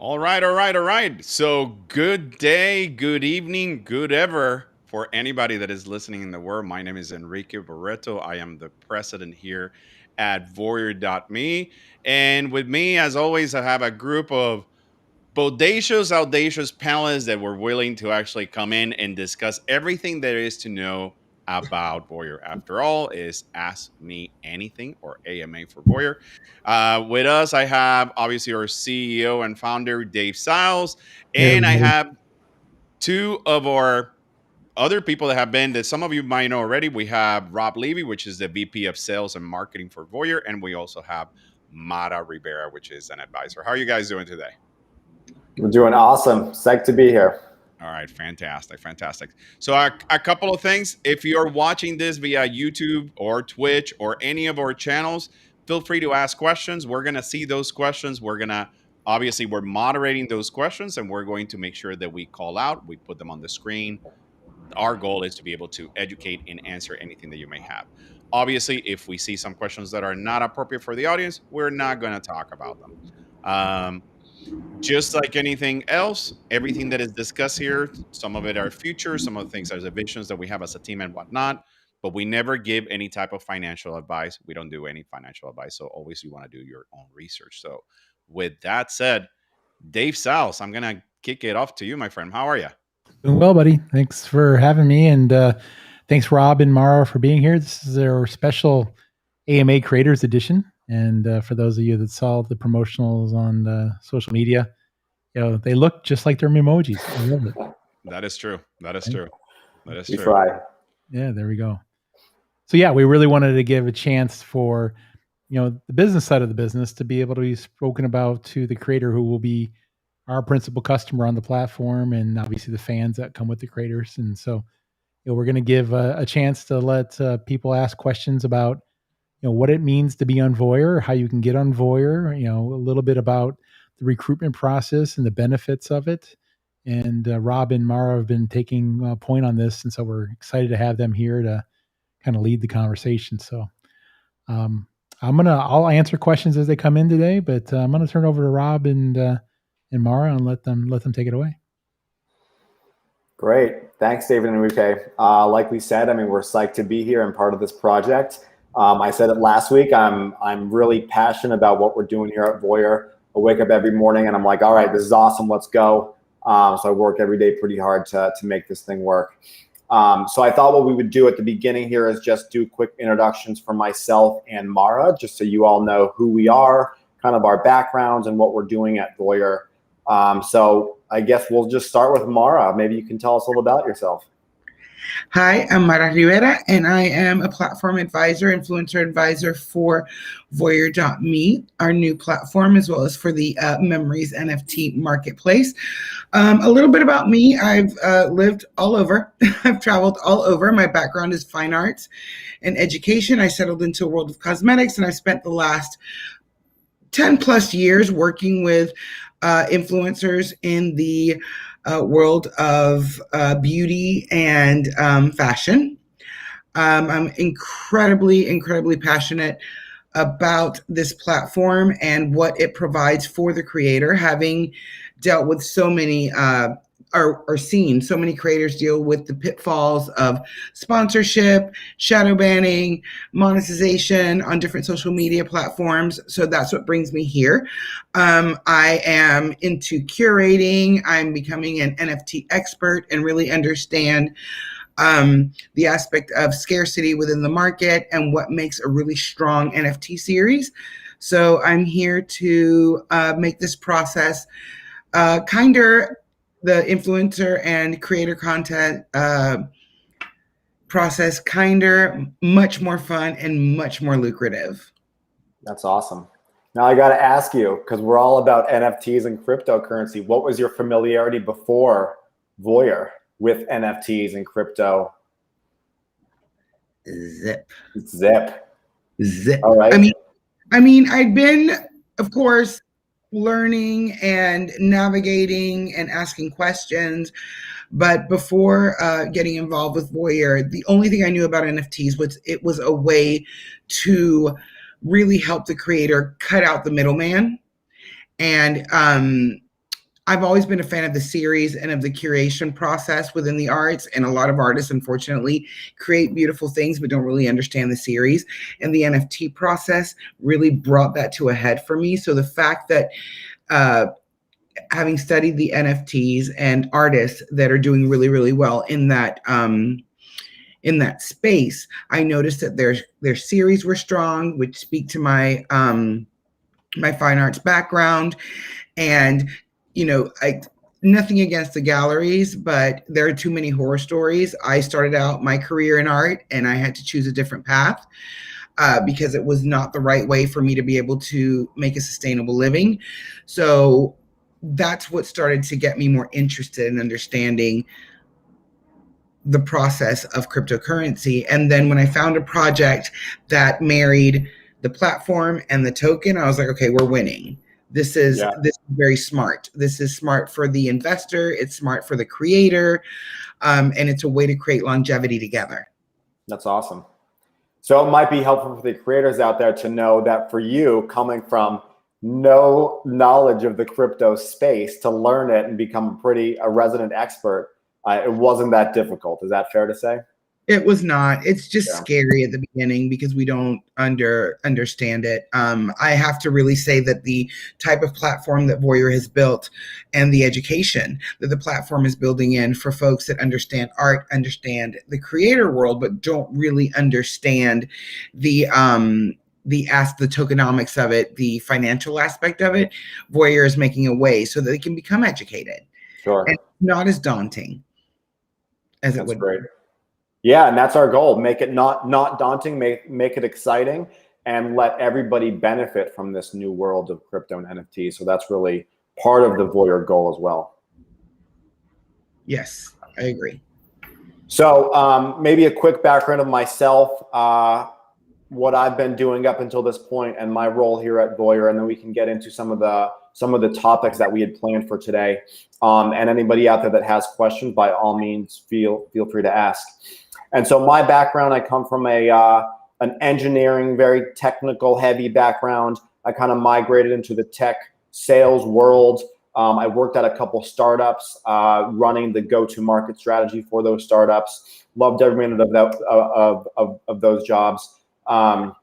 All right, all right, all right. So, good day, good evening, good ever for anybody that is listening in the world. My name is Enrique Barreto. I am the president here at VOYR.me. And with me, as always, I have a group of bodacious, audacious panelists that were willing to actually come in and discuss everything there is to know about Voyeur. After all, is Ask Me Anything or AMA for Voyeur. With us, I have obviously our CEO and founder, Dave Siles, Hey, and I everybody. have two of our other people that have been that some of you might know already. We have Rob Levy, which is the VP of Sales and Marketing for Voyeur, and we also have Mara Rivera, which is an advisor. How are you guys doing today? We're doing awesome. Psyched to be here. All right, fantastic, fantastic. So, a couple of things. If you're watching this via YouTube or Twitch or any of our channels, feel free to ask questions. We're going to see those questions. Obviously, we're moderating those questions and we're going to make sure that we call out, we put them on the screen. Our goal is to be able to educate and answer anything that you may have. Obviously, if we see some questions that are not appropriate for the audience, we're not going to talk about them. Just like anything else, everything that is discussed here, some of it are future, some of the things are the visions that we have as a team and whatnot, but we never give any type of financial advice. We don't do any financial advice. So always you want to do your own research. So with that said, Dave South, I'm going to kick it off to you, my friend. How are you? Doing well, buddy. Thanks for having me. And thanks, Rob and Mara, for being here. This is our special AMA Creators Edition. And for those of you that saw the promotionals on social media, they look just like their emojis. I love it. That is true. That is true. That is We true. try. Yeah, there we go. So yeah, we really wanted to give a chance for, the business side of the business to be able to be spoken about to the creator who will be our principal customer on the platform, and obviously the fans that come with the creators. And so, we're going to give a chance to let people ask questions about, what it means to be on VOYR, how you can get on VOYR, a little bit about the recruitment process and the benefits of it. And Rob and Mara have been taking point on this, and so we're excited to have them here to kind of lead the conversation. So I'll answer questions as they come in today, but I'm gonna turn over to Rob and Mara and let them take it away. Great. Thanks, David and Enrique. Like we said, we're psyched to be here and part of this project. I said it last week. I'm really passionate about what we're doing here at VOYR. I wake up every morning and I'm like, all right, this is awesome. Let's go. So I work every day pretty hard to make this thing work. So I thought what we would do at the beginning here is just do quick introductions for myself and Mara, just so you all know who we are, kind of our backgrounds and what we're doing at VOYR. So I guess we'll just start with Mara. Maybe you can tell us a little about yourself. Hi, I'm Mara Rivera, and I am a platform advisor, influencer advisor for VOYR.me, our new platform, as well as for the Memories NFT marketplace. A little bit about me. I've lived all over. I've traveled all over. My background is fine arts and education. I settled into a world of cosmetics, and I spent the last 10 plus years working with influencers in the world of beauty and fashion. I'm incredibly passionate about this platform and what it provides for the creator, having dealt with so many or seen so many creators deal with the pitfalls of sponsorship, shadow banning, monetization on different social media platforms. So that's what brings me here. I am into curating. I'm becoming an NFT expert and really understand the aspect of scarcity within the market and what makes a really strong NFT series. So I'm here to make this process kinder, the influencer and creator content process kinder, much more fun, and much more lucrative. That's awesome. Now I got to ask you, because we're all about NFTs and cryptocurrency, what was your familiarity before VOYR with NFTs and crypto? Zip. All right. I mean, I'd been, of course, learning and navigating and asking questions. But before getting involved with VOYR, the only thing I knew about NFTs was it was a way to really help the creator cut out the middleman and I've always been a fan of the series and of the curation process within the arts. And a lot of artists, unfortunately, create beautiful things but don't really understand the series. And the NFT process really brought that to a head for me. So the fact that having studied the NFTs and artists that are doing really, really well in that space, I noticed that their series were strong, which speak to my my fine arts background. And nothing against the galleries, but there are too many horror stories. I started out my career in art and I had to choose a different path because it was not the right way for me to be able to make a sustainable living. So that's what started to get me more interested in understanding the process of cryptocurrency. And then when I found a project that married the platform and the token, I was like, okay, we're winning. This is very smart. This is smart for the investor. It's smart for the creator. And it's a way to create longevity together. That's awesome. So it might be helpful for the creators out there to know that for you, coming from no knowledge of the crypto space, to learn it and become a resident expert, it wasn't that difficult. Is that fair to say? It was not. It's just scary at the beginning because we don't understand it. I have to really say that the type of platform that VOYR has built and the education that the platform is building in for folks that understand art, understand the creator world, but don't really understand the tokenomics of it, the financial aspect of it, VOYR is making a way so that they can become educated. Sure. And not as daunting as it would be. Great. Yeah, and that's our goal. Make it not daunting, make it exciting, and let everybody benefit from this new world of crypto and NFT. So that's really part of the VOYR goal as well. Yes, I agree. So maybe a quick background of myself, what I've been doing up until this point, and my role here at VOYR, and then we can get into some of the topics that we had planned for today. And anybody out there that has questions, by all means, feel free to ask. And so my background, I come from an engineering, very technical, heavy background. I kind of migrated into the tech sales world. I worked at a couple startups, running the go-to-market strategy for those startups. Loved every minute of those jobs. And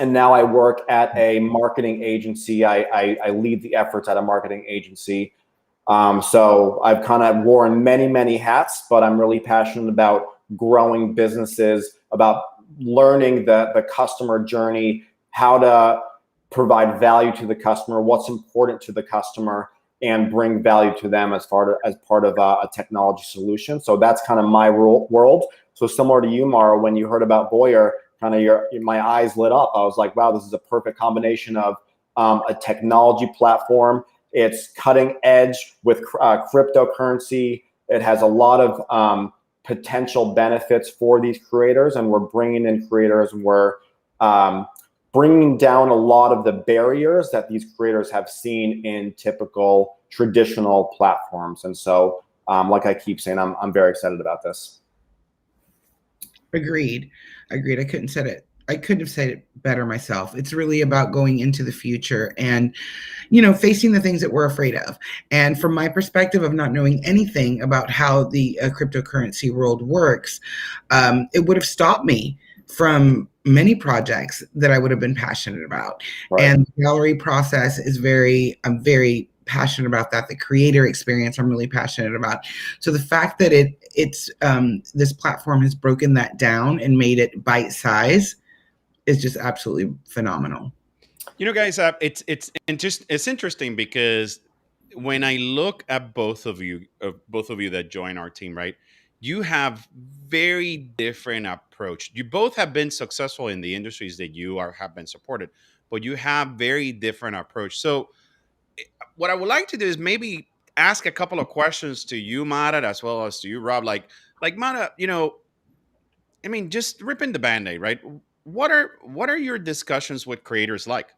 now I work at a marketing agency. I lead the efforts at a marketing agency. So I've kind of worn many hats, but I'm really passionate about growing businesses, about learning the customer journey, how to provide value to the customer, what's important to the customer, and bring value to them as part of a technology solution. So that's kind of my world. So similar to you, Mara, when you heard about VOYR, kind of my eyes lit up. I was like, wow, this is a perfect combination of a technology platform. It's cutting edge with cryptocurrency. It has a lot of potential benefits for these creators, and we're bringing in creators, and we're bringing down a lot of the barriers that these creators have seen in typical traditional platforms. And so, like I keep saying, I'm very excited about this. Agreed. I couldn't have said it better myself. It's really about going into the future and, facing the things that we're afraid of. And from my perspective of not knowing anything about how the cryptocurrency world works, it would have stopped me from many projects that I would have been passionate about. Right. And the gallery process is I'm very passionate about that. The creator experience, I'm really passionate about. So the fact that it's this platform has broken that down and made it bite size is just absolutely phenomenal. Guys, it's interesting because when I look at both of you that join our team, right? You have very different approach. You both have been successful in the industries that you have been supported, but you have very different approach. So what I would like to do is maybe ask a couple of questions to you, Mara, as well as to you, Rob. Like Mara, just ripping the Band-Aid, right? What are your discussions with creators like?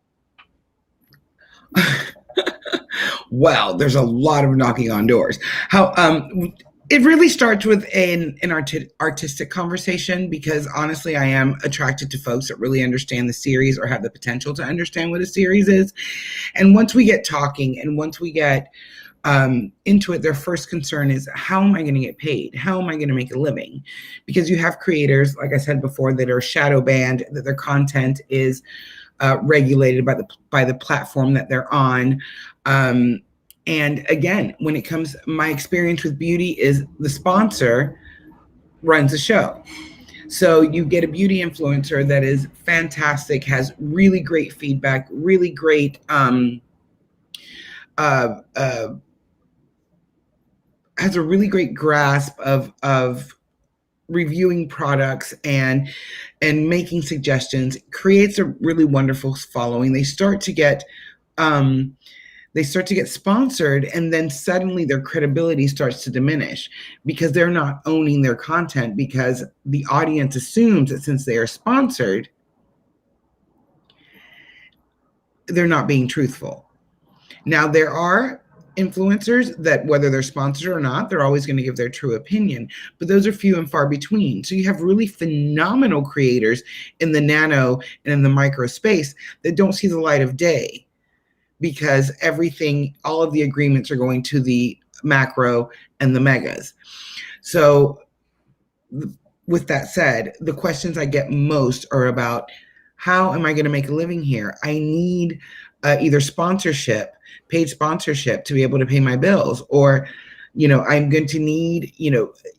Well, there's a lot of knocking on doors. It really starts with an artistic conversation, because honestly, I am attracted to folks that really understand the series or have the potential to understand what a series is. And once we get talking, and once we get into it, their first concern is, how am I going to get paid? How am I going to make a living? Because you have creators, like I said before, that are shadow banned, that their content is regulated by the platform that they're on. And again, when it comes, my experience with beauty is the sponsor runs the show. So you get a beauty influencer that is fantastic, has really great feedback, really great has a really great grasp of reviewing products and making suggestions, creates a really wonderful following. They start to get sponsored, and then suddenly their credibility starts to diminish because they're not owning their content, because the audience assumes that since they are sponsored, they're not being truthful. Now, there are influencers that, whether they're sponsored or not, they're always going to give their true opinion, but those are few and far between. So you have really phenomenal creators in the nano and in the micro space that don't see the light of day, because all of the agreements are going to the macro and the megas. So with that said, the questions I get most are about, how am I going to make a living here? I need either paid sponsorship to be able to pay my bills, or, I'm going to need,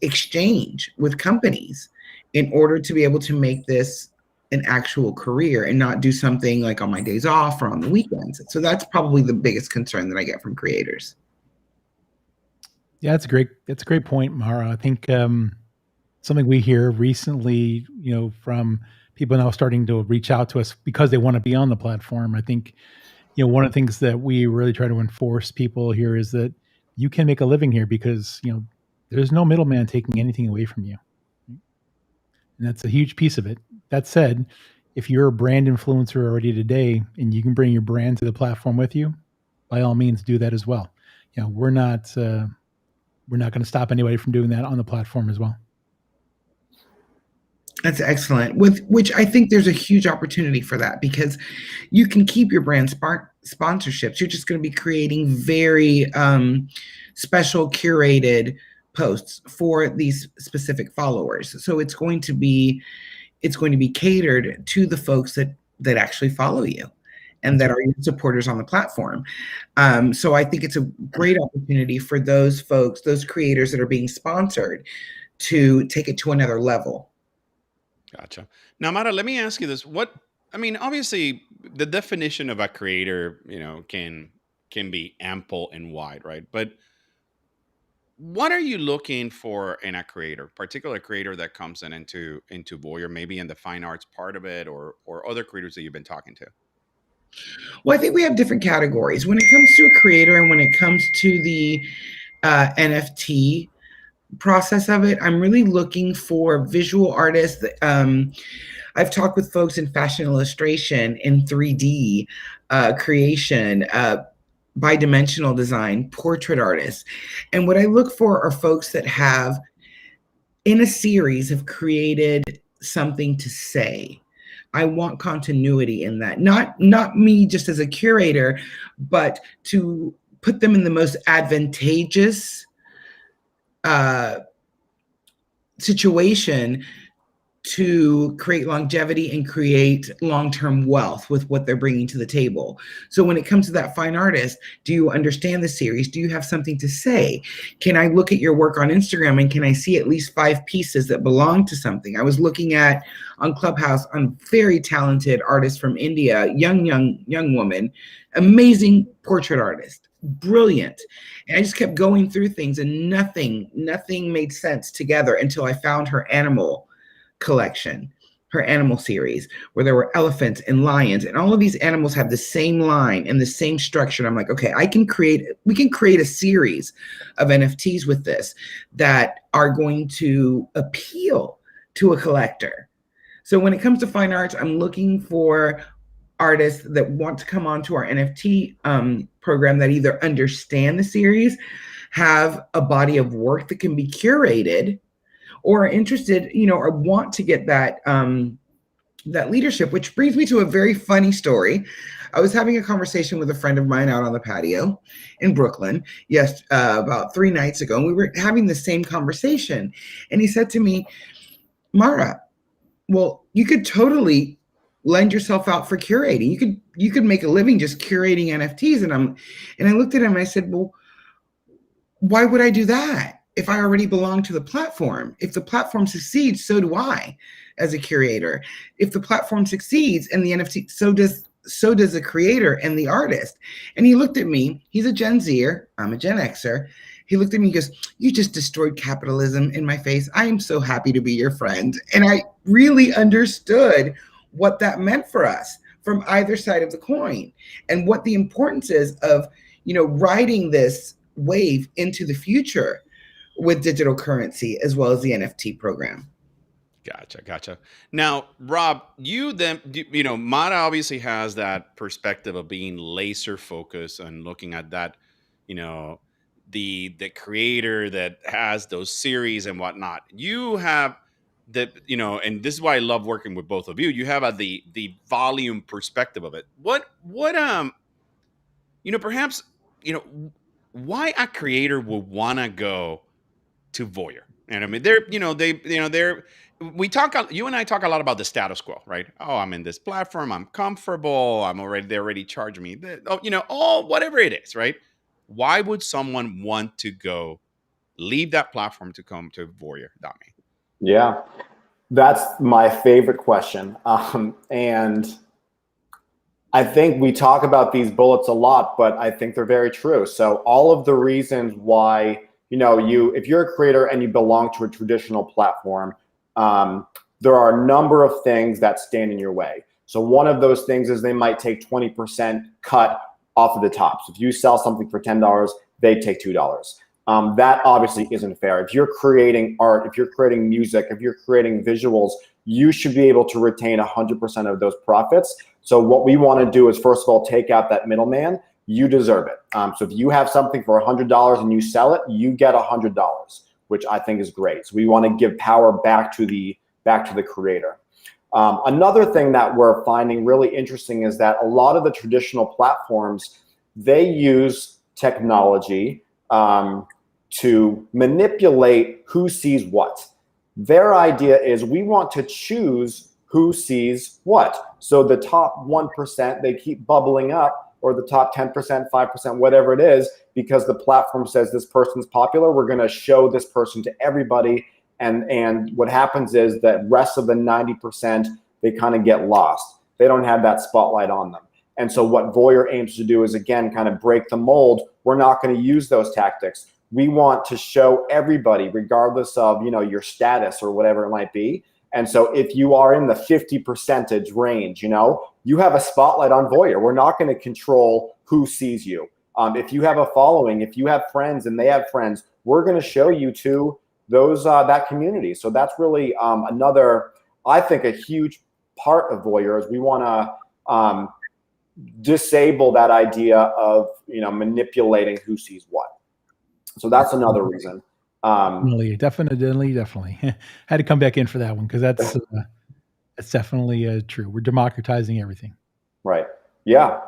exchange with companies in order to be able to make this an actual career and not do something like on my days off or on the weekends. So that's probably the biggest concern that I get from creators. Yeah, that's a great point, Mara. I think something we hear recently, from people now starting to reach out to us because they want to be on the platform. I think, one of the things that we really try to enforce people here is that you can make a living here because, there's no middleman taking anything away from you. And that's a huge piece of it. That said, if you're a brand influencer already today and you can bring your brand to the platform with you, by all means do that as well. We're not going to stop anybody from doing that on the platform as well. That's excellent. With which I think there's a huge opportunity for that, because you can keep your brand sponsorships. You're just going to be creating very special curated posts for these specific followers. So it's going to be catered to the folks that actually follow you and that are your supporters on the platform. So I think it's a great opportunity for those folks, those creators that are being sponsored, to take it to another level. Gotcha. Now, Mara, let me ask you this. Obviously the definition of a creator, can be ample and wide, right? But what are you looking for in a creator, particular creator that comes into VOYR, maybe in the fine arts part of it, or other creators that you've been talking to? Well, I think we have different categories when it comes to a creator, and when it comes to the NFT process of it. I'm really looking for visual artists. I've talked with folks in fashion illustration, in 3D creation, bi-dimensional design, portrait artists. And what I look for are folks that have, in a series, have created something to say. I want continuity in that. Not me just as a curator, but to put them in the most advantageous situation to create longevity and create long-term wealth with what they're bringing to the table. So when it comes to that fine artist, do you understand the series? Do you have something to say? Can I look at your work on Instagram and can I see at least 5 pieces that belong to something? I was looking at on Clubhouse on very talented artist from India, young woman, amazing portrait artist, brilliant. And I just kept going through things and nothing made sense together until I found her animal collection, her animal series, where there were elephants and lions, and all of these animals have the same line and the same structure. And I'm like, okay, we can create a series of NFTs with this that are going to appeal to a collector. So when it comes to fine arts, I'm looking for artists that want to come onto our NFT program that either understand the series, have a body of work that can be curated, or are interested, or want to get that leadership, which brings me to a very funny story. I was having a conversation with a friend of mine out on the patio in Brooklyn, about 3 nights ago, and we were having the same conversation. And he said to me, Mara, well, you could totally lend yourself out for curating. You could make a living just curating NFTs. And I looked at him and I said, well, why would I do that if I already belong to the platform? If the platform succeeds, so do I as a curator. If the platform succeeds and the NFT, so does the creator and the artist. And he looked at me. He's a Gen Zer. I'm a Gen Xer. He looked at me and goes, you just destroyed capitalism in my face. I am so happy to be your friend. And I really understood what that meant for us from either side of the coin and what the importance is of, riding this wave into the future with digital currency as well as the NFT program. Gotcha. Now, Rob, Mara obviously has that perspective of being laser focused and looking at that, the creator that has those series and whatnot. You have and this is why I love working with both of you. You have the volume perspective of it. What perhaps, why a creator would want to go to VOYR? And I mean, you and I talk a lot about the status quo, right? Oh, I'm in this platform. I'm comfortable. They already charge me. Whatever it is, right? Why would someone want to leave that platform to come to VOYR.me? Yeah, that's my favorite question. And I think we talk about these bullets a lot, but I think they're very true. So all of the reasons why, if you're a creator and you belong to a traditional platform, there are a number of things that stand in your way. So one of those things is they might take 20% cut off of the top. So if you sell something for $10, they take $2. That obviously isn't fair. If you're creating art, if you're creating music, if you're creating visuals, you should be able to retain 100% of those profits. So what we want to do is, first of all, take out that middleman. You deserve it. So if you have something for $100 and you sell it, you get $100, which I think is great. So we want to give power back to the creator. Another thing that we're finding really interesting is that a lot of the traditional platforms, they use technology to manipulate who sees what. Their idea is we want to choose who sees what. So the top 1%, they keep bubbling up, or the top 10%, 5%, whatever it is, because the platform says this person's popular, we're going to show this person to everybody. And what happens is that rest of the 90%, they kind of get lost. They don't have that spotlight on them. And so what VOYR aims to do is, again, kind of break the mold. We're not going to use those tactics. We want to show everybody, regardless of, your status or whatever it might be. And so if you are in the 50% range, you have a spotlight on VOYR. We're not going to control who sees you. If you have a following, if you have friends and they have friends, we're going to show you to those that community. So that's really another, I think, a huge part of VOYR is we want to disable that idea of manipulating who sees what. So that's another reason. Definitely. Had to come back in for that one because that's definitely true. We're democratizing everything. Right. Yeah.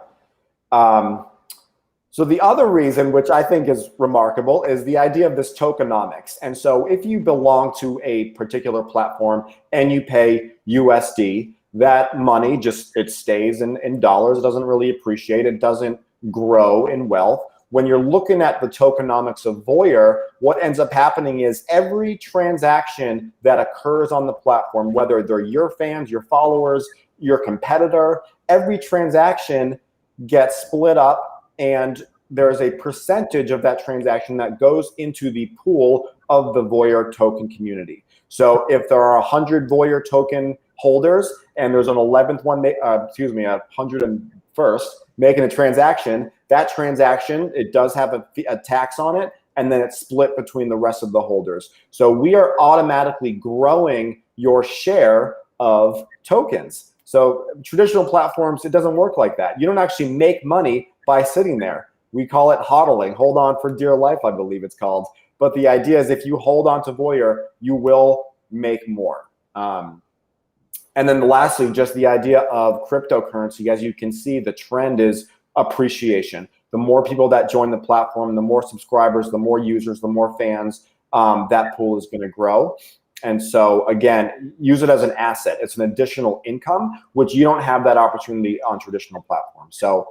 So the other reason, which I think is remarkable, is the idea of this tokenomics. And so if you belong to a particular platform and you pay USD, that money it stays in dollars. It doesn't really appreciate. It doesn't grow in wealth. When you're looking at the tokenomics of VOYR, what ends up happening is every transaction that occurs on the platform, whether they're your fans, your followers, your competitor, every transaction gets split up, and there's a percentage of that transaction that goes into the pool of the VOYR token community. So if there are 100 VOYR token holders and there's an 11th one, 101st making a transaction, that transaction, it does have a tax on it, and then it's split between the rest of the holders. So we are automatically growing your share of tokens. So traditional platforms, it doesn't work like that. You don't actually make money by sitting there. We call it hodling, hold on for dear life, I believe it's called. But the idea is if you hold on to VOYR, you will make more. And then lastly, just the idea of cryptocurrency. As you can see, the trend is appreciation. The more people that join the platform, the more subscribers, the more users, the more fans, that pool is going to grow. And so again, use it as an asset. It's an additional income, which you don't have that opportunity on traditional platforms. So,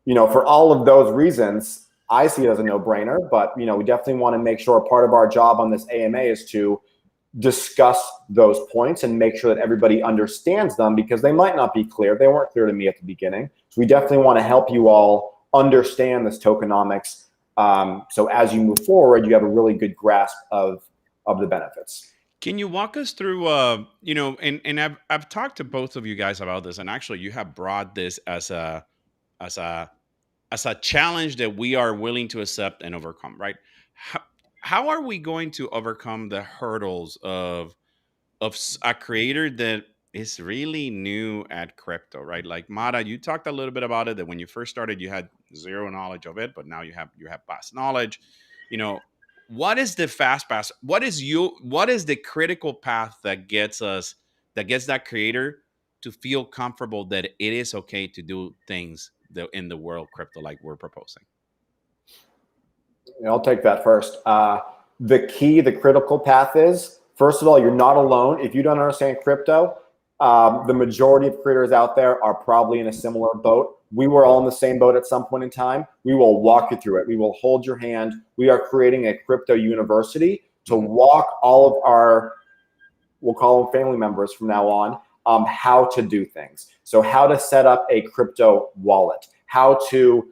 for all of those reasons, I see it as a no-brainer, but we definitely want to make sure part of our job on this AMA is to discuss those points and make sure that everybody understands them, because they might not be clear. They weren't clear to me at the beginning. So we definitely want to help you all understand this tokenomics. So as you move forward, you have a really good grasp of the benefits. Can you walk us through, and I've talked to both of you guys about this, and actually you have brought this as a challenge that we are willing to accept and overcome, right? How are we going to overcome the hurdles of a creator that is really new at crypto, right? Like Mara, you talked a little bit about it, that when you first started, you had zero knowledge of it, but now you have vast knowledge. What is the fast pass? What is the critical path that gets that creator to feel comfortable that it is okay to do things in the world crypto like we're proposing? I'll take that first. The critical path is, first of all, you're not alone. If you don't understand crypto, the majority of creators out there are probably in a similar boat. We were all in the same boat at some point in time. We will walk you through it. We will hold your hand. We are creating a crypto university to walk all of our, we'll call them family members from now on, how to do things. So how to set up a crypto wallet, how to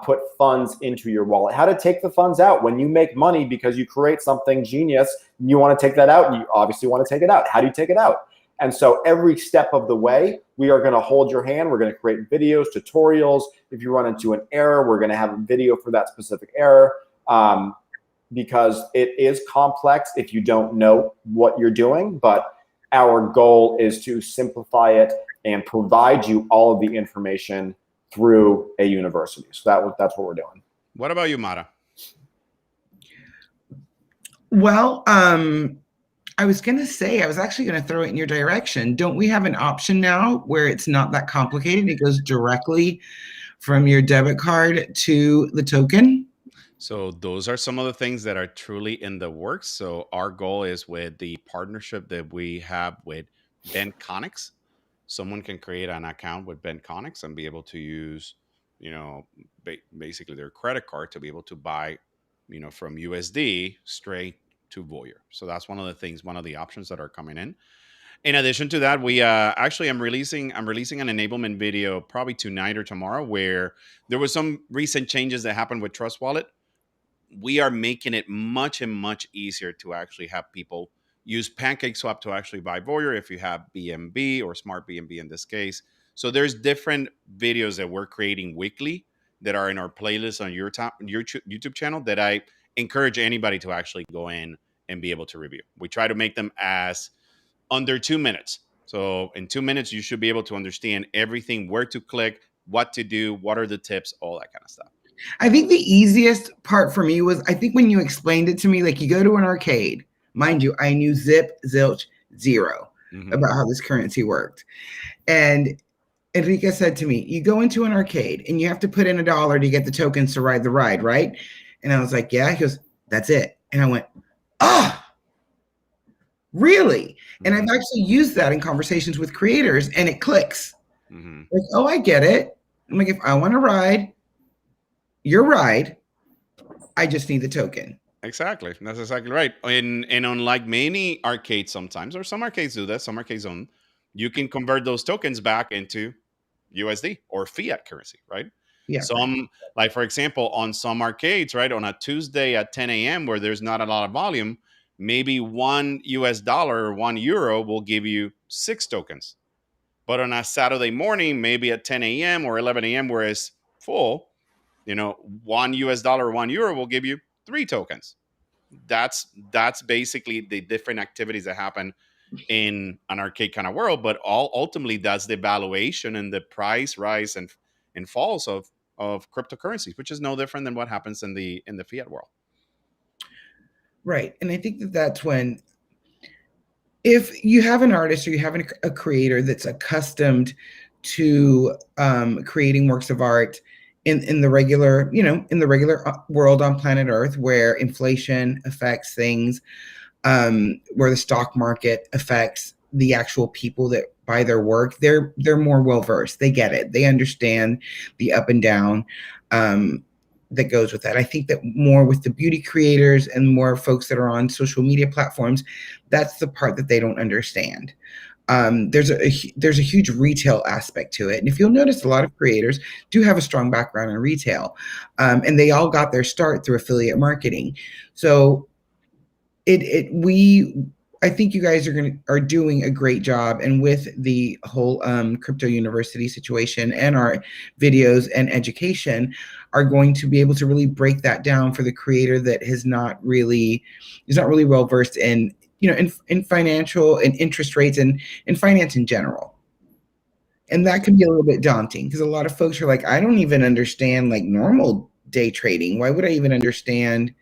put funds into your wallet, how to take the funds out when you make money because you create something genius, and you want to take that out, and you obviously want to take it out. How do you take it out? And so every step of the way, we are going to hold your hand. We're going to create videos, tutorials. If you run into an error, we're going to have a video for that specific error, because it is complex if you don't know what you're doing. But our goal is to simplify it and provide you all of the information through a university. So that's what we're doing. What about you, Mara? Well, I was going to say, I was actually going to throw it in your direction. Don't we have an option now where it's not that complicated? It goes directly from your debit card to the token. So those are some of the things that are truly in the works. So our goal is, with the partnership that we have with Ben Connix, someone can create an account with Ben Connix and be able to use, basically their credit card to be able to buy, from USD straight to VOYR. So that's one of the options that are coming in. In addition to that, we actually I'm releasing an enablement video probably tonight or tomorrow, where there was some recent changes that happened with Trust Wallet. We are making it much easier to actually have people use PancakeSwap to actually buy VOYR if you have BNB or Smart BNB in this case. So there's different videos that we're creating weekly that are in our playlist on your YouTube channel that I encourage anybody to actually go in and be able to review. We try to make them as under 2 minutes. So in 2 minutes, you should be able to understand everything, where to click, what to do, what are the tips, all that kind of stuff. I think the easiest part for me was, I think when you explained it to me, like you go to an arcade, mind you, I knew zip, zilch, zero about how this currency worked. And Enrique said to me, you go into an arcade and you have to put in $1 to get the tokens to ride the ride, right? And I was like, yeah. He goes, that's it. And I went, really? And I've actually used that in conversations with creators, and it clicks. Like, oh, I get it. I'm like, if I want to ride your ride, I just need the token. Exactly. That's exactly right. And unlike many arcades sometimes, or some arcades do that, some arcades don't, you can convert those tokens back into USD or fiat currency, right? Yeah. Some, like for example, on some arcades, right, on a Tuesday at 10 a.m. where there's not a lot of volume, maybe $1 or €1 will give you 6 tokens. But on a Saturday morning, maybe at 10 a.m. or 11 a.m. where it's full, $1 or €1 will give you 3 tokens. That's basically the different activities that happen in an arcade kind of world, but ultimately that's the valuation and the price rise and falls of cryptocurrencies, which is no different than what happens in the fiat world. Right. And I think that's when if you have an artist or you have a creator that's accustomed to creating works of art in the regular, in the regular world on planet Earth, where inflation affects things, where the stock market affects the actual people that buy their work, they're more well versed. They get it. They understand the up and down that goes with that. I think that more with the beauty creators and more folks that are on social media platforms, that's the part that they don't understand. There's a huge retail aspect to it, and if you'll notice, a lot of creators do have a strong background in retail, and they all got their start through affiliate marketing. So I think you guys are doing a great job, and with the whole crypto university situation and our videos and education are going to be able to really break that down for the creator that is not really well versed in in financial and interest rates and in finance in general. And that can be a little bit daunting because a lot of folks are like, I don't even understand like normal day trading. Why would I even understand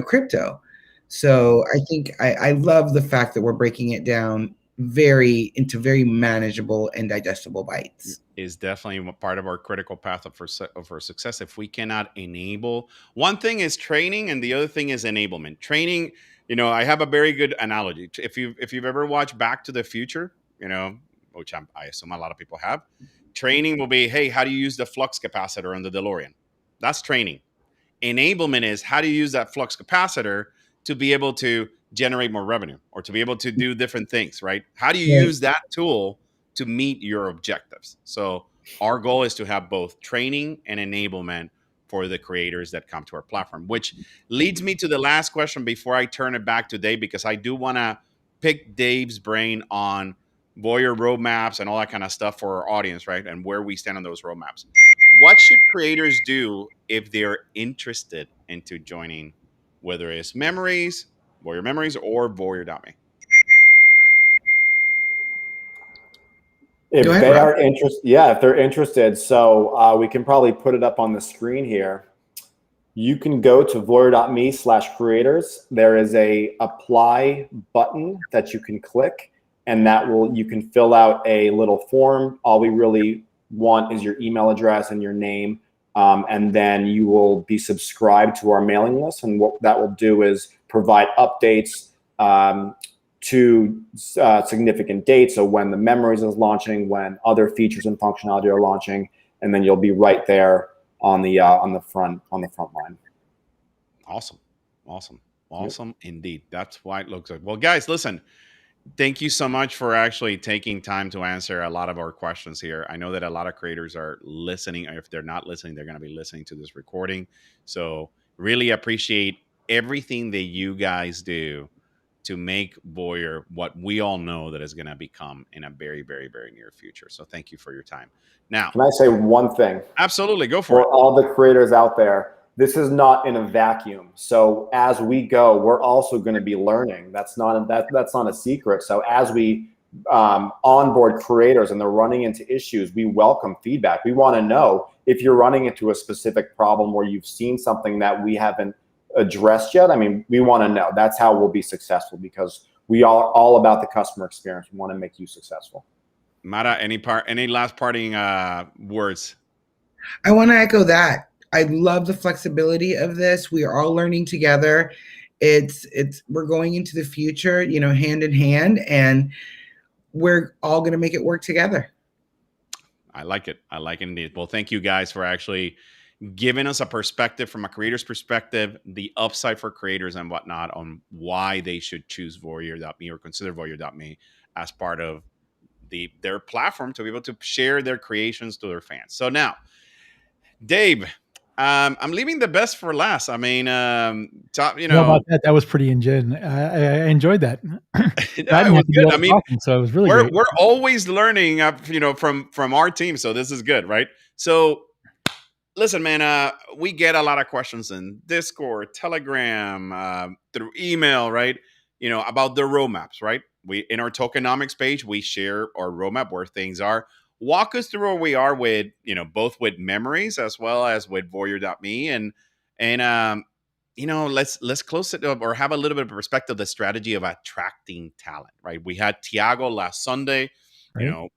crypto? So I think I love the fact that we're breaking it down into very manageable and digestible bites. Is definitely part of our critical path of our success. If we cannot enable, one thing is training and the other thing is enablement. Training, I have a very good analogy. If you've ever watched Back to the Future, which I assume a lot of people have, training will be, hey, how do you use the flux capacitor on the DeLorean? That's training. Enablement is how do you use that flux capacitor to be able to generate more revenue or to be able to do different things, right? How do you use that tool to meet your objectives? So our goal is to have both training and enablement for the creators that come to our platform, which leads me to the last question before I turn it back to Dave, because I do want to pick Dave's brain on VOYR roadmaps and all that kind of stuff for our audience, right? And where we stand on those roadmaps. What should creators do if they're interested into joining, whether it's Memories, VOYR Memories, or VOYR.me? If Go ahead, they Rob. are interested, yeah, if they're interested, so we can probably put it up on the screen here. You can go to voyr.me/creators. There is a apply button that you can click, and you can fill out a little form. All we really want is your email address and your name, and then you will be subscribed to our mailing list. And what that will do is provide updates to significant dates. So when the Memories is launching, when other features and functionality are launching, and then you'll be right there on the front line. Awesome indeed. That's why it looks like. Well, guys, listen. Thank you so much for actually taking time to answer a lot of our questions here. I know that a lot of creators are listening. If they're not listening, they're going to be listening to this recording. So really appreciate everything that you guys do to make VOYR what we all know that is going to become in a very, very, very near future. So thank you for your time. Now, can I say one thing? Absolutely. Go for it. For all the creators out there, this is not in a vacuum. So as we go, we're also going to be learning. That's not a secret. So as we onboard creators and they're running into issues, we welcome feedback. We want to know if you're running into a specific problem where you've seen something that we haven't addressed yet. I mean, we want to know. That's how we'll be successful, because we are all about the customer experience. We want to make you successful. Mara, any last parting words? I want to echo that. I love the flexibility of this. We are all learning together. We're going into the future, hand in hand, and we're all going to make it work together. I like it. I like it indeed. Well, thank you guys for actually giving us a perspective from a creator's perspective, the upside for creators and whatnot on why they should choose VOYR.me or consider VOYR.me as part of their platform to be able to share their creations to their fans. So now, Dave, I'm leaving the best for last. I mean, How about that? That was pretty ingenious. I enjoyed that. It was good. I mean, so it was really great. We're always learning, from our team. So this is good, right? So listen, man, we get a lot of questions in Discord, Telegram, through email, right? About the roadmaps, right? In our tokenomics page, we share our roadmap where things are. Walk us through where we are with, both with Memories as well as with VOYR.me, and let's close it up or have a little bit of perspective, the strategy of attracting talent, right? We had Tiago last Sunday, you Right. know,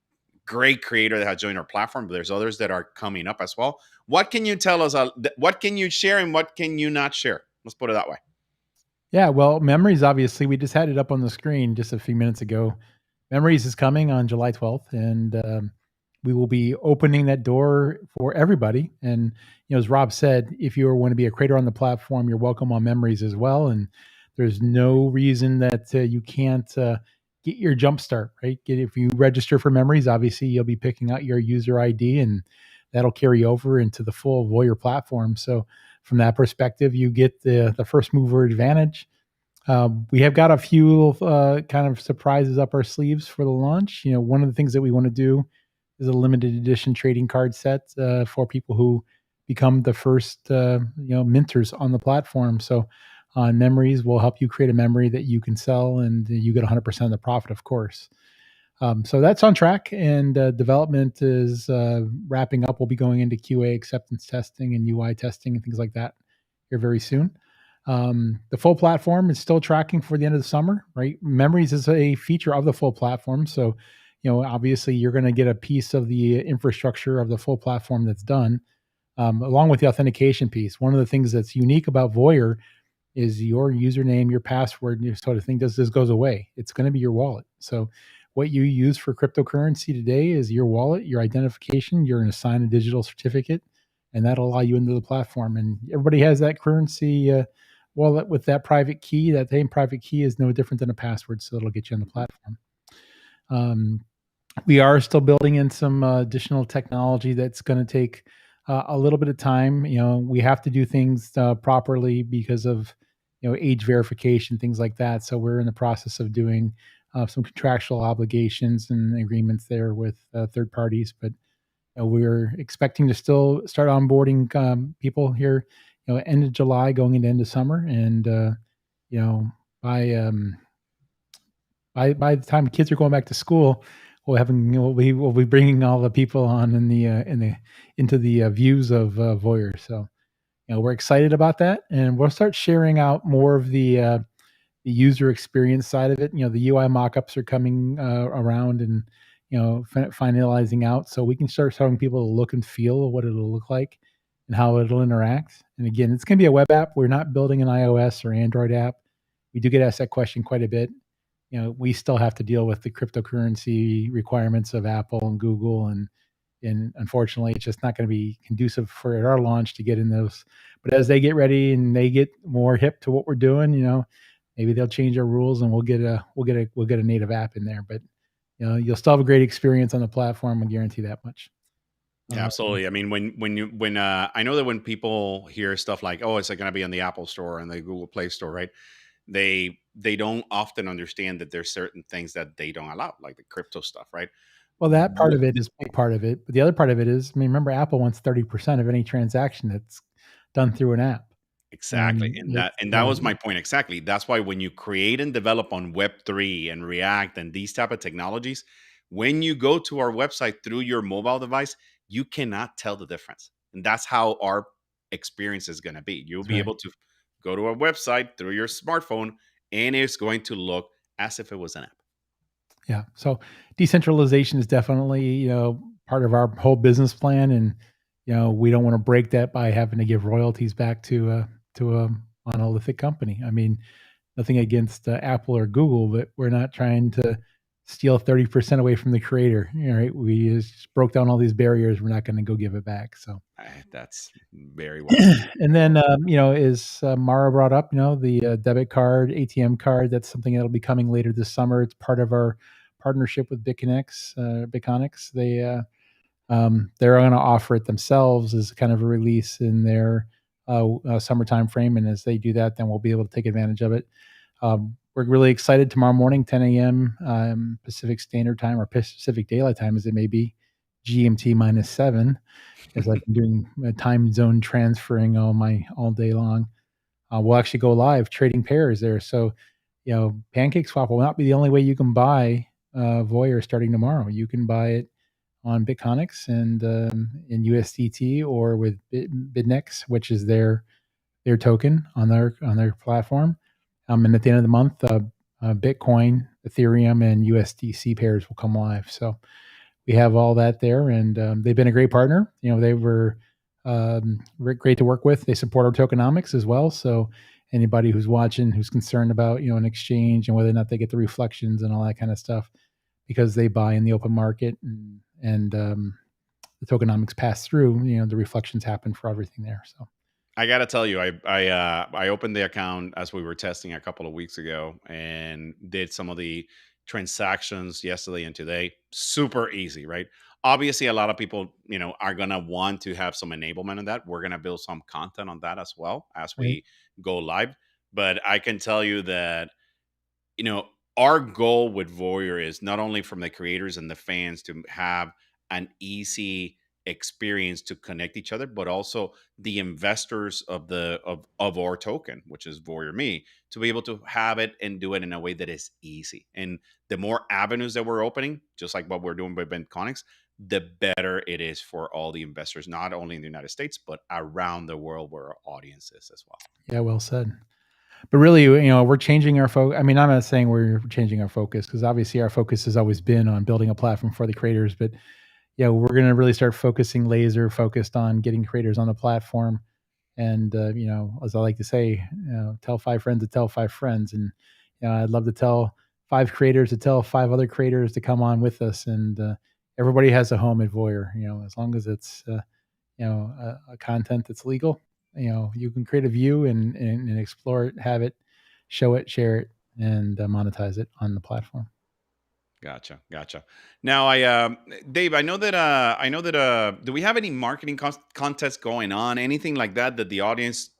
great creator that has joined our platform, but there's others that are coming up as well. What can you tell us? What can you share and what can you not share? Let's put it that way. Yeah, well, Memories, obviously, we just had it up on the screen just a few minutes ago. Memories is coming on July 12th, and we will be opening that door for everybody. And as Rob said, if you want to be a creator on the platform, you're welcome on Memories as well. And there's no reason that you can't get your jump start. Right? If you register for Memories, obviously you'll be picking out your user ID, and that'll carry over into the full VOYR platform. So from that perspective, you get the first mover advantage. We have got a few kind of surprises up our sleeves for the launch. One of the things that we want to do is a limited edition trading card set for people who become the first minters on the platform. So on Memories, we'll help you create a memory that you can sell, and you get 100% of the profit, of course. So that's on track, and development is wrapping up. We'll be going into QA acceptance testing and UI testing and things like that here very soon. The full platform is still tracking for the end of the summer, right? Memories is a feature of the full platform. So, obviously you're going to get a piece of the infrastructure of the full platform that's done, along with the authentication piece. One of the things that's unique about VOYR is your username, your password, your sort of thing. This goes away. It's going to be your wallet. So what you use for cryptocurrency today is your wallet, your identification. You're going to sign a digital certificate, and that'll allow you into the platform. And everybody has that currency wallet with that private key. That same private key is no different than a password, so it'll get you on the platform. We are still building in some additional technology that's going to take a little bit of time. We have to do things properly because of age verification, things like that. So we're in the process of doing some contractual obligations and agreements there with third parties. But we're expecting to still start onboarding people here, end of July, going into end of summer, and by by the time kids are going back to school, we'll be bringing all the people on into the views of VOYR. So we're excited about that, and we'll start sharing out more of the user experience side of it. The UI mockups are coming around, and finalizing out, so we can start showing people the look and feel of what it'll look like and how it'll interact. And again, it's going to be a web app. We're not building an iOS or Android app. We do get asked that question quite a bit. We still have to deal with the cryptocurrency requirements of Apple and Google, and unfortunately, it's just not going to be conducive for our launch to get in those. But as they get ready and they get more hip to what we're doing, maybe they'll change our rules and we'll get a native app in there. But you'll still have a great experience on the platform. I guarantee that much. Yeah, absolutely. I mean, when I know that when people hear stuff like, "Oh, it's going to be on the Apple Store and the Google Play Store," right? They don't often understand that there's certain things that they don't allow, like the crypto stuff, right? Well, that part of it is a big part of it, but the other part of it is, remember, Apple wants 30% of any transaction that's done through an app. Exactly. And that was my point. Exactly. That's why when you create and develop on Web3 and React and these type of technologies, when you go to our website through your mobile device, you cannot tell the difference. And that's how our experience is going to be. You'll be able to go to our website through your smartphone, and it's going to look as if it was an app. Yeah. So decentralization is definitely, part of our whole business plan. And, we don't want to break that by having to give royalties back to a monolithic company. I mean, nothing against Apple or Google, but we're not trying to steal 30% away from the creator. Right? We just broke down all these barriers. We're not going to go give it back. So that's very well. And then, as Mara brought up, the debit card, ATM card, that's something that'll be coming later this summer. It's part of our partnership with Bitconics. They're going to offer it themselves as kind of a release in their summer time frame. And as they do that, then we'll be able to take advantage of it. We're really excited. Tomorrow morning, 10 a.m. Pacific Standard Time, or Pacific Daylight Time as it may be, GMT -7, as I've been doing time zone transferring all day long. We'll actually go live trading pairs there. So, PancakeSwap will not be the only way you can buy VOYR starting tomorrow. You can buy it on Bitconics and in USDT, or with Bidnex, which is their their token on their platform. And at the end of the month, Bitcoin, Ethereum, and USDC pairs will come live. So we have all that there, and they've been a great partner. They were great to work with. They support our tokenomics as well. So anybody who's watching who's concerned about an exchange and whether or not they get the reflections and all that kind of stuff, because they buy in the open market and the tokenomics pass through, the reflections happen for everything there. So I gotta tell you, I opened the account as we were testing a couple of weeks ago and did some of the transactions yesterday and today. Super easy, right? Obviously, a lot of people, are gonna want to have some enablement on that. We're gonna build some content on that as well as right. we go live. But I can tell you that you know, our goal with VOYR is not only from the creators and the fans to have an easy experience to connect each other, but also the investors of of our token, which is VOYR Me, to be able to have it and do it in a way that is easy. And the more avenues that we're opening, just like what we're doing with Bentconics, the better it is for all the investors, not only in the United States, but around the world where our audience is as well. Yeah, well said. But really, we're changing our focus. I mean, I'm not saying we're changing our focus, because obviously our focus has always been on building a platform for the creators. But yeah, we're going to really start laser focused on getting creators on the platform. And, as I like to say, tell 5 friends to tell 5 friends. And, I'd love to tell 5 creators to tell 5 other creators to come on with us. And everybody has a home at VOYR, as long as it's, a content that's legal. You can create a view and explore it, have it, show it, share it, and monetize it on the platform. Gotcha. Now, Dave, do we have any marketing contests going on? Anything like that the audience,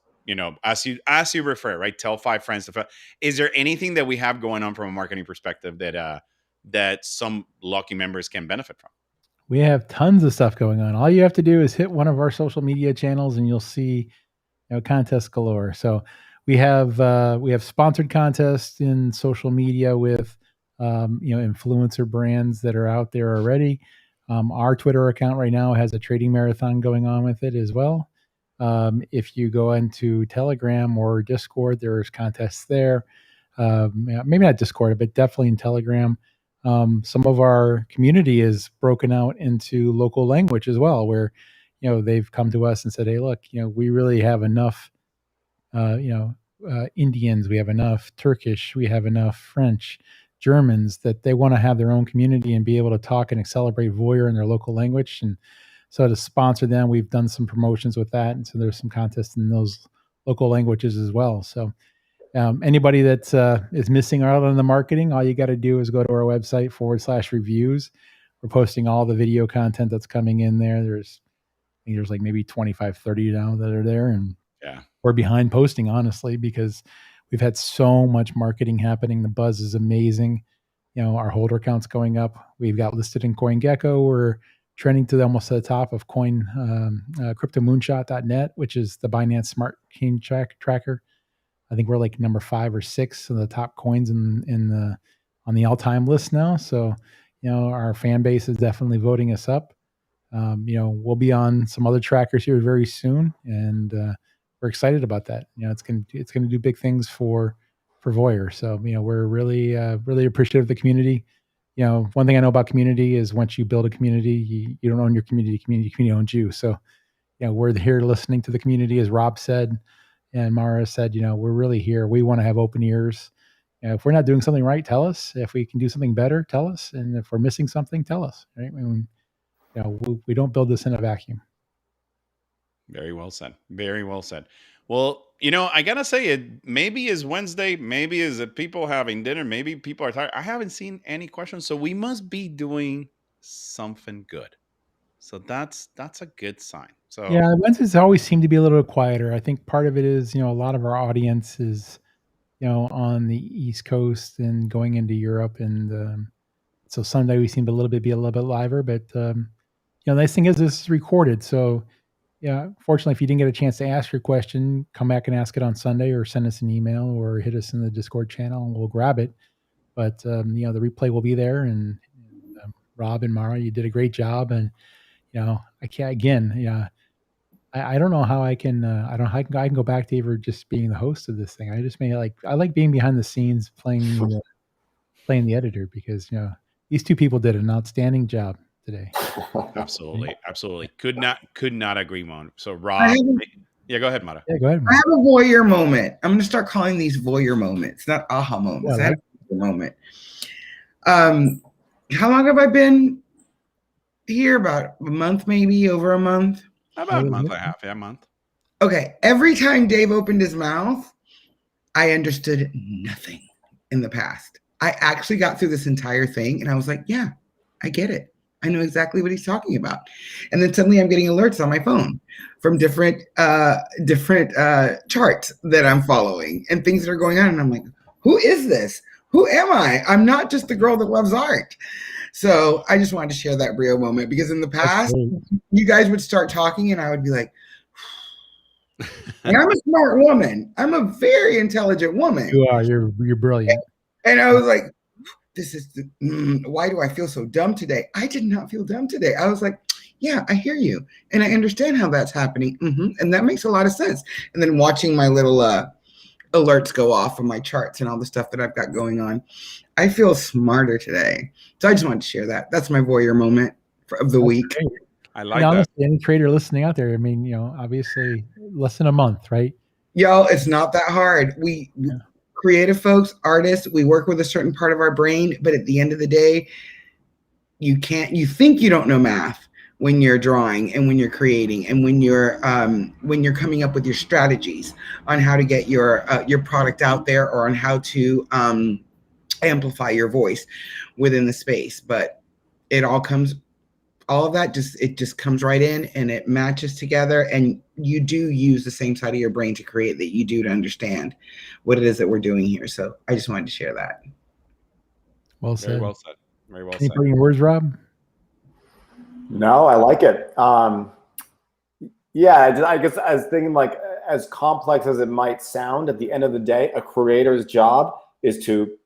as you refer, right? Tell 5 friends to. Is there anything that we have going on from a marketing perspective that some lucky members can benefit from? We have tons of stuff going on. All you have to do is hit one of our social media channels, and you'll see contests galore. So we have sponsored contests in social media with influencer brands that are out there already. Our Twitter account right now has a trading marathon going on with it as well. If you go into Telegram or Discord, there's contests there. Maybe not Discord, but definitely in Telegram. Some of our community is broken out into local language as well, where they've come to us and said, "Hey, look, we really have enough, Indians, we have enough Turkish, we have enough French, Germans, that they want to have their own community and be able to talk and celebrate VOYR in their local language." And so to sponsor them, we've done some promotions with that, and so there's some contests in those local languages as well. So anybody that is missing out on the marketing, all you got to do is go to our website /reviews. We're posting all the video content that's coming in there. I think there's like maybe 25, 30 now that are there. And yeah, we're behind posting, honestly, because we've had so much marketing happening. The buzz is amazing. Our holder count's going up. We've got listed in CoinGecko. We're trending to almost to the top of cryptomoonshot.net, which is the Binance Smart Chain Tracker. I think we're like number 5 or 6 of the top coins on the all-time list now. So, our fan base is definitely voting us up. We'll be on some other trackers here very soon, and we're excited about that. It's gonna do big things for VOYR. So, we're really appreciative of the community. One thing I know about community is once you build a community, you don't own your community. Community owns you. So, we're here listening to the community, as Rob said. And Mara said, we're really here. We want to have open ears. If we're not doing something right, tell us. If we can do something better, tell us. And if we're missing something, tell us. Right? We don't build this in a vacuum. Very well said. Very well said. Well, I gotta say, it maybe is Wednesday, maybe is it people having dinner, maybe people are tired. I haven't seen any questions, so we must be doing something good. So that's a good sign. So Yeah, Wednesdays always seem to be a little quieter. I think part of it is, a lot of our audience is, on the East Coast and going into Europe, and so Sunday we seem to be a little bit liver. But the nice thing is this is recorded, so yeah. Fortunately, if you didn't get a chance to ask your question, come back and ask it on Sunday, or send us an email, or hit us in the Discord channel, and we'll grab it. But the replay will be there, and Rob and Mara, you did a great job, and I can't again. I don't know how I can. I don't know how I can go back to ever just being the host of this thing. I just may like. I like being behind the scenes, playing the editor, because these two people did an outstanding job today. Absolutely, absolutely. Could not agree more. So I Rob, have, a, yeah, go ahead, Mara. Yeah, go ahead, I man. have a voyeur moment. I'm going to start calling these voyeur moments, not aha moments. Yeah, I had a voyeur moment. How long have I been here? About a month, maybe over a month. About a month and a half, yeah, a month. Okay. Every time Dave opened his mouth, I understood nothing in the past. I actually got through this entire thing and I was like, yeah, I get it. I know exactly what he's talking about. And then suddenly I'm getting alerts on my phone from different charts that I'm following and things that are going on. And I'm like, who is this? Who am I? I'm not just the girl that loves art. So I just wanted to share that Brio moment, because in the past, you guys would start talking and I would be like, and I'm a smart woman. I'm a very intelligent woman. You are. You're brilliant. And I was like, why do I feel so dumb today? I did not feel dumb today. I was like, yeah, I hear you. And I understand how that's happening. And that makes a lot of sense. And then watching my little alerts go off of my charts and all the stuff that I've got going on, I feel smarter today. So I just wanted to share that. That's my voyeur moment of the week. Great. I like that. Honestly, any trader listening out there, I mean, obviously less than a month, right? Y'all, it's not that hard. We creative folks, artists, we work with a certain part of our brain, but at the end of the day, you think you don't know math when you're drawing and when you're creating and when you're coming up with your strategies on how to get your product out there, or on how to amplify your voice within the space. But all of that just comes right in and it matches together, and you do use the same side of your brain to create that you do to understand what it is that we're doing here. So I just wanted to share that. Well said. Very well said. Very well Any said. parting words, Rob? No, I like it. Yeah, I guess I was thinking, like, as complex as it might sound, at the end of the day, a creator's job is to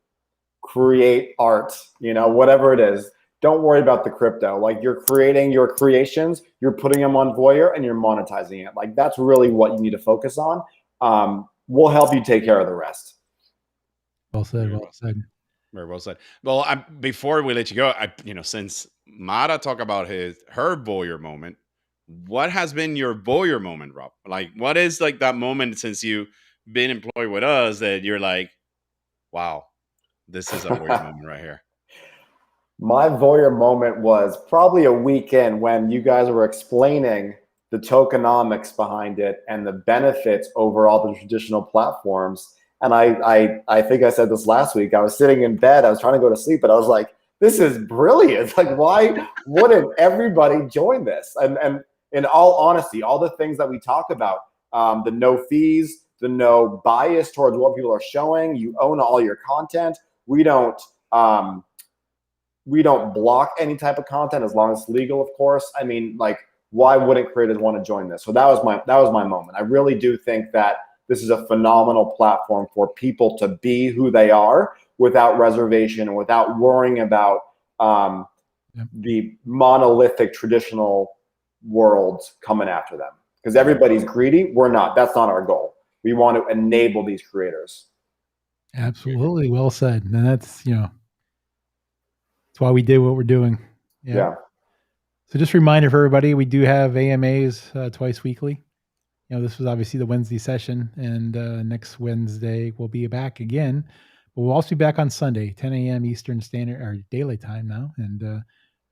create art, whatever it is. Don't worry about the crypto. Like, you're creating your creations, you're putting them on VOYR, and you're monetizing it. Like, that's really what you need to focus on. We'll help you take care of the rest. Well said. Well said. Very well said. Well, before we let you go, since Mara talked about her voyeur moment, what has been your voyeur moment, Rob? Like, what is like that moment since you've been employed with us that you're like, wow, this is a voyeur moment right here? My voyeur moment was probably a weekend when you guys were explaining the tokenomics behind it and the benefits over all the traditional platforms. And I think I said this last week. I was sitting in bed. I was trying to go to sleep, but I was like, this is brilliant. Like, why wouldn't everybody join this? And in all honesty, all the things that we talk about, the no fees, the no bias towards what people are showing, you own all your content. We don't block any type of content as long as it's legal, of course. I mean, like, why wouldn't creators want to join this? So that was my moment. I really do think that this is a phenomenal platform for people to be who they are without reservation and without worrying about the monolithic traditional worlds coming after them. Because everybody's greedy. We're not. That's not our goal. We want to enable these creators. Absolutely. Well said. And that's why we did what we're doing. Yeah. So just a reminder for everybody, we do have AMAs twice weekly. This was obviously the Wednesday session, and next Wednesday we'll be back again. But we'll also be back on Sunday, 10 a.m. Eastern Standard or Daylight Time now, and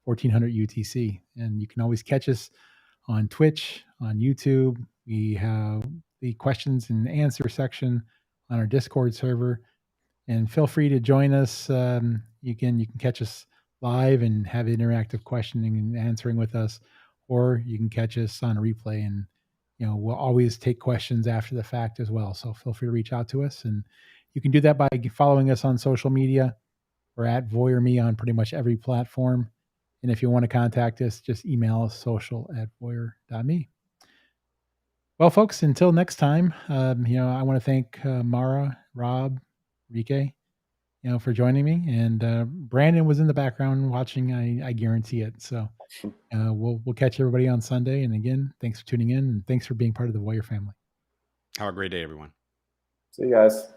1400 UTC. And you can always catch us on Twitch, on YouTube. We have the questions and answer section on our Discord server. And feel free to join us. You can catch us live and have interactive questioning and answering with us, or you can catch us on a replay, and we'll always take questions after the fact as well. So feel free to reach out to us, and you can do that by following us on social media. We're at VOYRMe on pretty much every platform. And if you want to contact us, just email us social@voyr.me. Well, folks, until next time, I want to thank Mara, Rob, Rike, for joining me. And Brandon was in the background watching. I guarantee it. So we'll catch everybody on Sunday. And again, thanks for tuning in, and thanks for being part of the VOYR family. Have a great day, everyone. See you guys.